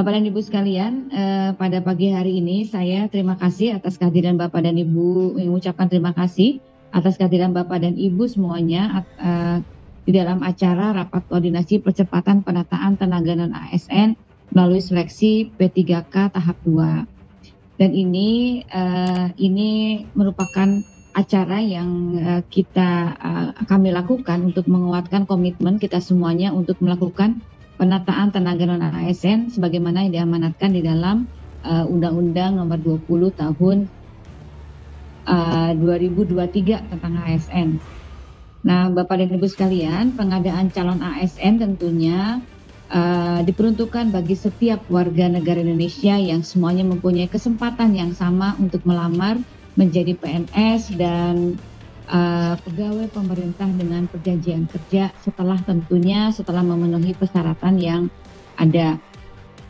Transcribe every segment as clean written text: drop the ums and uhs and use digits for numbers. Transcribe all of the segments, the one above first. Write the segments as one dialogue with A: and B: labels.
A: Bapak dan Ibu sekalian, pada pagi hari ini saya terima kasih atas kehadiran Bapak dan Ibu, mengucapkan terima kasih atas kehadiran Bapak dan Ibu semuanya di dalam acara rapat koordinasi percepatan penataan tenaga non-ASN melalui seleksi P3K tahap 2. Dan ini merupakan acara yang kami lakukan untuk menguatkan komitmen kita semuanya untuk melakukan penataan tenaga non-ASN sebagaimana yang diamanatkan di dalam Undang-Undang Nomor 20 Tahun 2023 tentang ASN. Nah, Bapak dan Ibu sekalian, pengadaan calon ASN tentunya diperuntukkan bagi setiap warga negara Indonesia yang semuanya mempunyai kesempatan yang sama untuk melamar menjadi PNS dan pegawai pemerintah dengan perjanjian kerja setelah memenuhi persyaratan yang ada.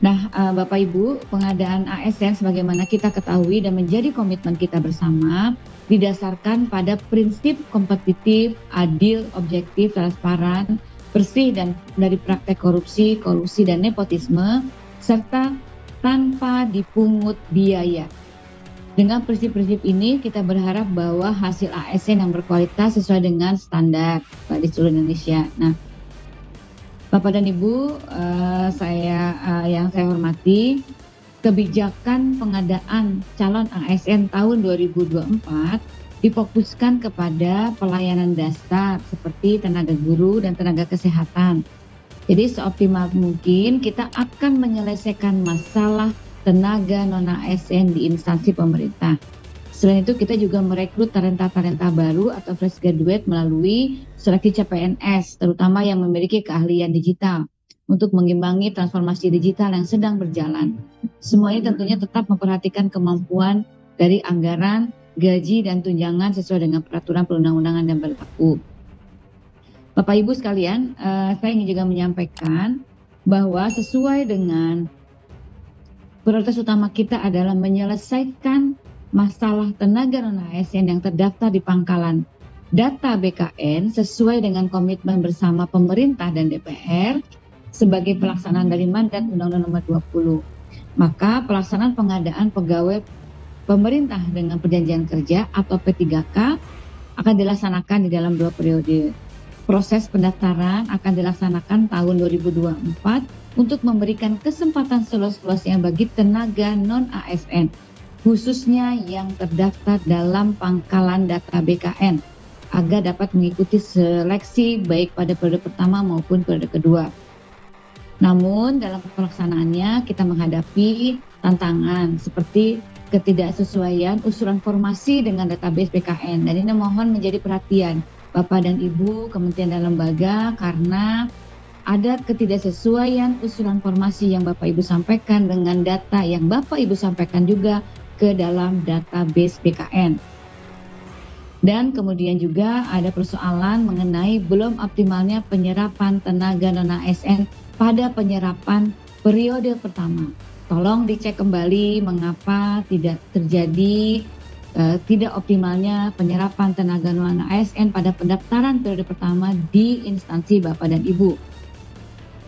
A: Nah, Bapak Ibu, pengadaan ASN sebagaimana kita ketahui dan menjadi komitmen kita bersama didasarkan pada prinsip kompetitif, adil, objektif, transparan, bersih dan dari praktek korupsi, kolusi dan nepotisme serta tanpa dipungut biaya. Dengan prinsip-prinsip ini kita berharap bahwa hasil ASN yang berkualitas sesuai dengan standar di seluruh Indonesia. Nah, Bapak dan Ibu, yang saya hormati, kebijakan pengadaan calon ASN tahun 2024 difokuskan kepada pelayanan dasar seperti tenaga guru dan tenaga kesehatan. Jadi seoptimal mungkin kita akan menyelesaikan masalah tenaga non-ASN di instansi pemerintah. Selain itu kita juga merekrut talenta-talenta baru atau fresh graduate melalui seleksi CPNS, terutama yang memiliki keahlian digital untuk mengimbangi transformasi digital yang sedang berjalan. Semuanya tentunya tetap memperhatikan kemampuan dari anggaran, gaji, dan tunjangan sesuai dengan peraturan perundang-undangan yang berlaku. Bapak Ibu sekalian, saya ingin juga menyampaikan bahwa sesuai dengan prioritas utama kita adalah menyelesaikan masalah tenaga non-ASN yang terdaftar di pangkalan data BKN sesuai dengan komitmen bersama pemerintah dan DPR sebagai pelaksanaan dari mandat Undang-Undang Nomor 20. Maka pelaksanaan pengadaan pegawai pemerintah dengan perjanjian kerja atau P3K akan dilaksanakan di dalam 2 periode. Proses pendaftaran akan dilaksanakan tahun 2024 untuk memberikan kesempatan seluas-luasnya bagi tenaga non-ASN, khususnya yang terdaftar dalam pangkalan data BKN, agar dapat mengikuti seleksi baik pada periode pertama maupun periode kedua. Namun dalam pelaksanaannya kita menghadapi tantangan seperti ketidaksesuaian usulan formasi dengan database BKN, dan ini mohon menjadi perhatian Bapak dan Ibu, Kementerian dan Lembaga, karena ada ketidaksesuaian usulan formasi yang Bapak Ibu sampaikan dengan data yang Bapak Ibu sampaikan juga ke dalam database BKN. Dan kemudian juga ada persoalan mengenai belum optimalnya penyerapan tenaga non-ASN pada penyerapan periode pertama. Tolong dicek kembali mengapa tidak terjadi tidak optimalnya penyerapan tenaga non-ASN pada pendaftaran periode pertama di instansi Bapak dan Ibu.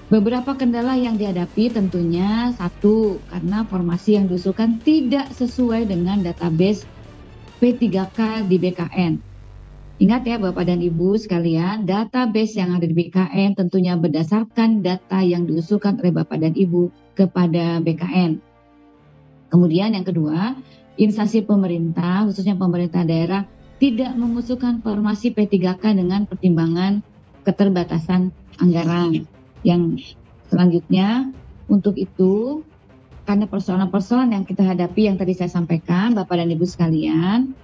A: Beberapa kendala yang dihadapi tentunya satu, karena formasi yang diusulkan tidak sesuai dengan database P3K di BKN. Ingat ya Bapak dan Ibu sekalian, database yang ada di BKN tentunya berdasarkan data yang diusulkan oleh Bapak dan Ibu kepada BKN. Kemudian yang kedua, instansi pemerintah, khususnya pemerintah daerah, tidak mengusulkan formasi P3K dengan pertimbangan keterbatasan anggaran. Yang selanjutnya, untuk itu, karena persoalan-persoalan yang kita hadapi yang tadi saya sampaikan, Bapak dan Ibu sekalian,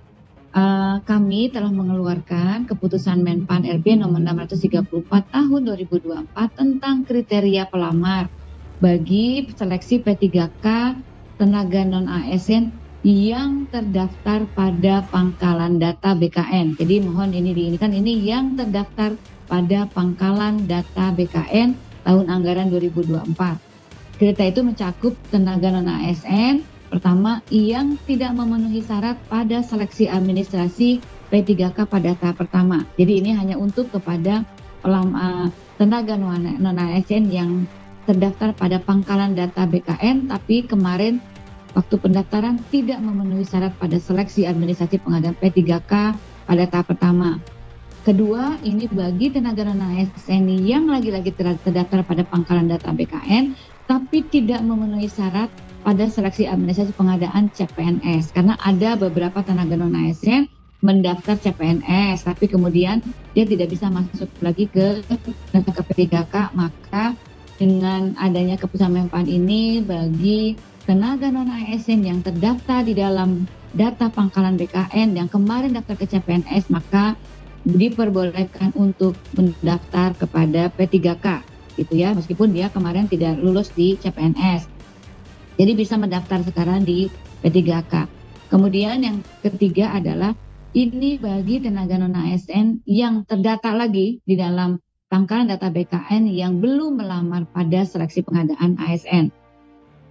A: kami telah mengeluarkan keputusan Menpan RB nomor 634 tahun 2024 tentang kriteria pelamar bagi seleksi P3K tenaga non-ASN yang terdaftar pada pangkalan data BKN. Jadi mohon ini yang terdaftar pada pangkalan data BKN tahun anggaran 2024. Kriteria itu mencakup tenaga non-ASN pertama yang tidak memenuhi syarat pada seleksi administrasi P3K pada tahap pertama. Jadi ini hanya untuk kepada tenaga non-ASN yang terdaftar pada pangkalan data BKN, tapi kemarin waktu pendaftaran tidak memenuhi syarat pada seleksi administrasi pengadaan P3K pada tahap pertama. Kedua, ini bagi tenaga non-ASN yang lagi-lagi terdaftar pada pangkalan data BKN, tapi tidak memenuhi syarat pada seleksi administrasi pengadaan CPNS. Karena ada beberapa tenaga non-ASN mendaftar CPNS, tapi kemudian dia tidak bisa masuk lagi ke P3K, maka dengan adanya keputusan Menpan ini bagi tenaga non-ASN yang terdaftar di dalam data pangkalan BKN yang kemarin daftar ke CPNS, maka diperbolehkan untuk mendaftar kepada P3K gitu ya, meskipun dia kemarin tidak lulus di CPNS. Jadi bisa mendaftar sekarang di P3K. Kemudian yang ketiga adalah ini bagi tenaga non-ASN yang terdata lagi di dalam pangkalan data BKN yang belum melamar pada seleksi pengadaan ASN.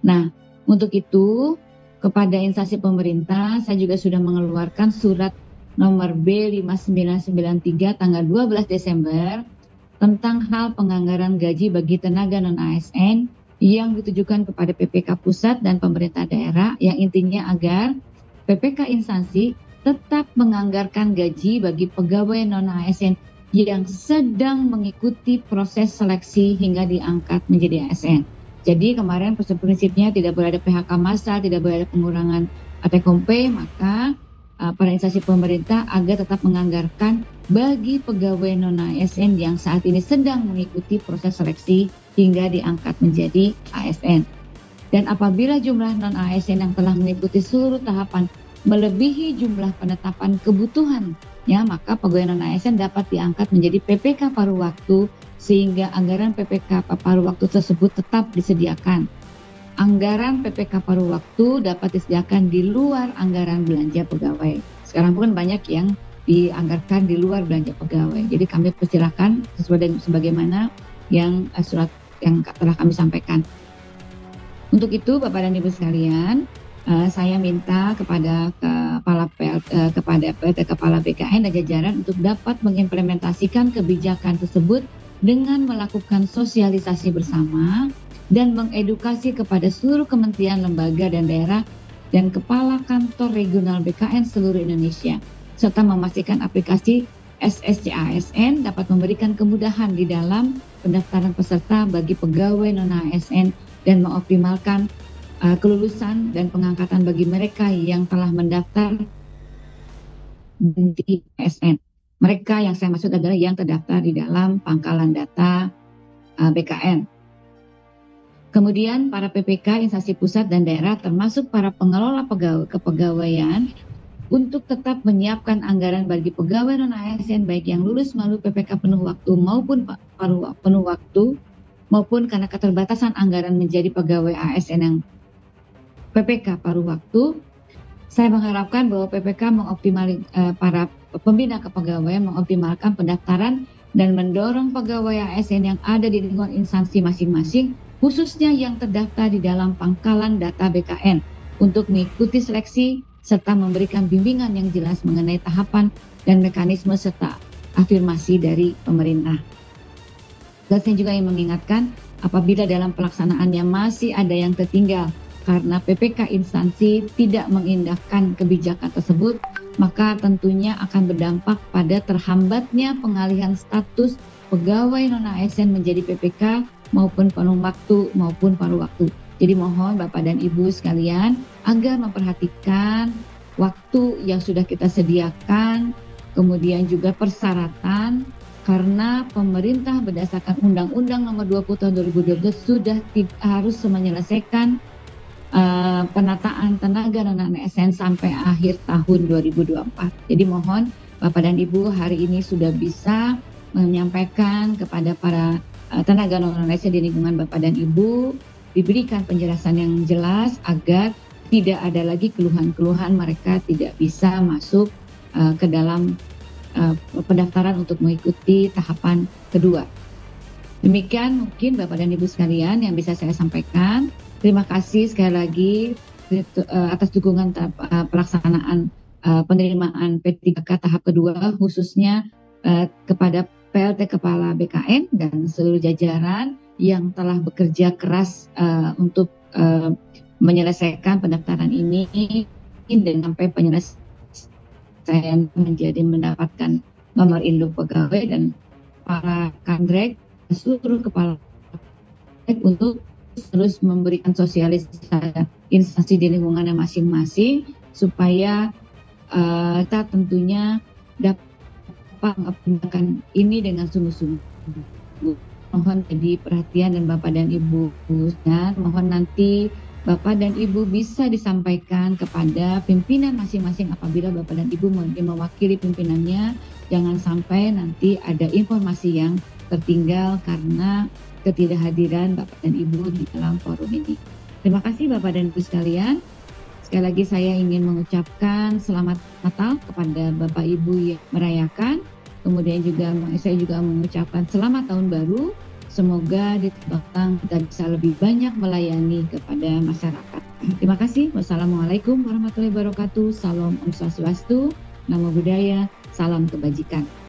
A: Nah, untuk itu kepada instansi pemerintah saya juga sudah mengeluarkan surat nomor B5993 tanggal 12 Desember tentang hal penganggaran gaji bagi tenaga non-ASN yang ditujukan kepada PPK pusat dan pemerintah daerah, yang intinya agar PPK instansi tetap menganggarkan gaji bagi pegawai non-ASN yang sedang mengikuti proses seleksi hingga diangkat menjadi ASN. Jadi kemarin prinsipnya tidak boleh ada PHK massal, tidak boleh ada pengurangan take home pay, maka para instansi pemerintah agar tetap menganggarkan bagi pegawai non-ASN yang saat ini sedang mengikuti proses seleksi hingga diangkat menjadi ASN. Dan apabila jumlah non-ASN yang telah mengikuti seluruh tahapan melebihi jumlah penetapan kebutuhan, ya, maka pegawai non-ASN dapat diangkat menjadi PPK paruh waktu sehingga anggaran PPK paruh waktu tersebut tetap disediakan. Anggaran PPK paruh waktu dapat disediakan di luar anggaran belanja pegawai. Sekarang pun banyak yang dianggarkan di luar belanja pegawai. Jadi kami persilakan sesuai dengan sebagaimana yang surat yang telah kami sampaikan. Untuk itu Bapak dan Ibu sekalian, saya minta kepada kepala BKN dan jajaran untuk dapat mengimplementasikan kebijakan tersebut dengan melakukan sosialisasi bersama dan mengedukasi kepada seluruh kementerian, lembaga dan daerah dan kepala kantor regional BKN seluruh Indonesia, serta memastikan aplikasi SSCASN dapat memberikan kemudahan di dalam pendaftaran peserta bagi pegawai non-ASN dan mengoptimalkan kelulusan dan pengangkatan bagi mereka yang telah mendaftar di ASN. Mereka yang saya maksud adalah yang terdaftar di dalam pangkalan data BKN. Kemudian para PPK instansi pusat dan daerah termasuk para pengelola kepegawaian untuk tetap menyiapkan anggaran bagi pegawai non-ASN baik yang lulus melalui PPK penuh waktu maupun penuh waktu maupun karena keterbatasan anggaran menjadi pegawai ASN yang PPK paruh waktu. Saya mengharapkan bahwa PPK para pembina kepegawaian mengoptimalkan pendaftaran dan mendorong pegawai ASN yang ada di lingkungan instansi masing-masing, khususnya yang terdaftar di dalam pangkalan data BKN, untuk mengikuti seleksi serta memberikan bimbingan yang jelas mengenai tahapan dan mekanisme serta afirmasi dari pemerintah. Dan saya juga ingin mengingatkan, apabila dalam pelaksanaannya masih ada yang tertinggal karena PPK instansi tidak mengindahkan kebijakan tersebut, maka tentunya akan berdampak pada terhambatnya pengalihan status pegawai non-ASN menjadi PPK maupun penuh waktu maupun paruh waktu. Jadi mohon Bapak dan Ibu sekalian agar memperhatikan waktu yang sudah kita sediakan, kemudian juga persyaratan, karena pemerintah berdasarkan Undang-Undang Nomor 20 Tahun 2012 sudah harus menyelesaikan penataan tenaga non-ASN sampai akhir tahun 2024. Jadi mohon Bapak dan Ibu hari ini sudah bisa menyampaikan kepada para tenaga non-ASN di lingkungan Bapak dan Ibu, diberikan penjelasan yang jelas agar tidak ada lagi keluhan-keluhan mereka tidak bisa masuk ke dalam pendaftaran untuk mengikuti tahapan kedua. Demikian mungkin Bapak dan Ibu sekalian yang bisa saya sampaikan. Terima kasih sekali lagi atas dukungan pelaksanaan penerimaan P3K tahap kedua, khususnya kepada PLT Kepala BKN dan seluruh jajaran yang telah bekerja keras untuk menyelesaikan pendaftaran ini dan sampai penyelesaian menjadi mendapatkan nomor induk pegawai, dan para kandrek, seluruh kepala untuk terus memberikan sosialisasi instansi di lingkungannya masing-masing supaya kita tentunya dapat menggunakan ini dengan sungguh-sungguh. Mohon jadi perhatian dan Bapak dan Ibu, dan mohon nanti Bapak dan Ibu bisa disampaikan kepada pimpinan masing-masing apabila Bapak dan Ibu mewakili pimpinannya. Jangan sampai nanti ada informasi yang tertinggal karena ketidakhadiran Bapak dan Ibu di dalam forum ini. Terima kasih Bapak dan Ibu sekalian. Sekali lagi saya ingin mengucapkan selamat Natal kepada Bapak Ibu yang merayakan. Kemudian juga saya juga mengucapkan selamat tahun baru. Semoga di tahun kita bisa lebih banyak melayani kepada masyarakat. Terima kasih. Wassalamualaikum warahmatullahi wabarakatuh. Salam Om Swastiastu, Namo Buddhaya, salam kebajikan.